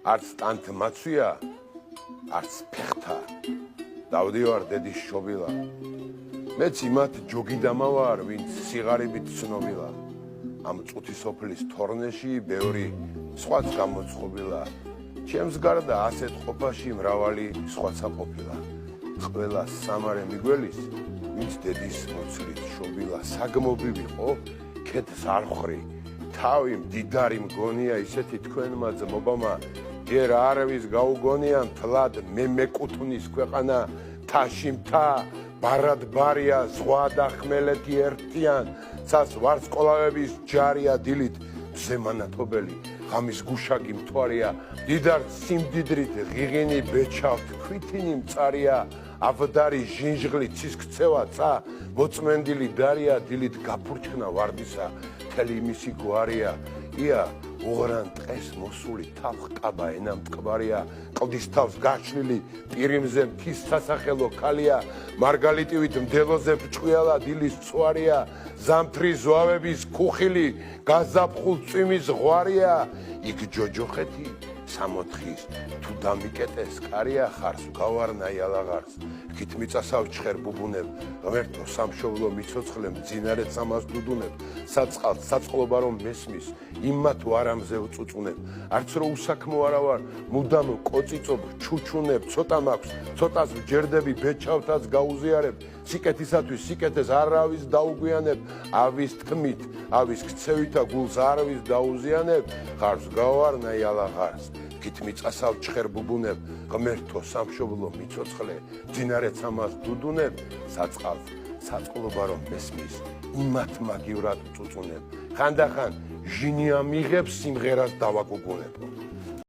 არც ტანთ მაცვია, არც ფეხთა. დავდივარ დედის შობილა. მეც იმათ ჯოგიდამა ვარ, ვინც სიღარიბით ცნობილა. ამ წუთი სოფლის თორნეში ბევრი სხვაც გამოცხობილა. ჩემს გარდა ასეთ ყოფაში მრავალი სხვაცა ყოფილა. ყველა სამარე მიგველის, ვინც დედის მოცლით შობილა. საგმობი ვიყო, ქეთს არ ხვრი. თავი მდიდარი მგონია ისეთი თქვენმა ძმობამა. ჯერ არავის გაუგონიან თლად მე მეკუთვნის ქვეყანა. თაში მთა, ბარად ბარია, ზღვა და ხმელეთი ერთიან. ცას ვარსკვლავების ჯარია დილით მზემანათობელი. ღამის გუშაგი მთვარია, დიდარ სიმდიდრით ღიღინი ბეჩავთ ქვითინი მწარია. აბდარი ჟინჟღლი ცისქცევა ცა მოწმენდილი დარია დილით გაფურჩქნა ვარდისა თელი მისი გვარია ია უღრან ტყეს მოსული თავხტაბა ენა მტკვარია კლდის თავს გაშლილი პირიმზე მთის სასახელო ქალია მარგალიტივით მდელოზე ბრჭყვიალა დილის წვარია ზამთრის ზვავების ქუხილი გაზაფხულ წვიმის ღვარია იქ ჯოჯოხეთი სამოთხის თუ დამიკეტეს კარია ხარს გავარნა იალაღარს ქით მიწასავ ჩხერ ბუბუნებ ღმერთო სამშობლო მიცოცხლე მძინარეთ ამას დუდუნებ საწყალ საწყლობა რომ მესმის იმათ ვარამზე უწუწუნებ არც რო უსაქმო არა ვარ მუდამ კოწიწობ ჩუჩუნებ ცოტა მაქვს ცოტას ვჯერდები ბეჩავთაც გაუზიარებ სიკეთისათვის სიკეთეს არავის დაუგვიანებ ავის თქმით ავის ქცევითა გულს არავის დაუზიანებ ხარს გავარნა იალაღარს ქით მიწასავ ჩხერ ბუბუნებ ღმერთო სამშობლო მიცოცხლე მძინარეთ ამას დუდუნებ საწყალ საწყლობა რომ მესმის იმათ მაგივრად უწუწუნებ ხანდახან ჟინია მიღებს სიმღერას დავაგუგუნებ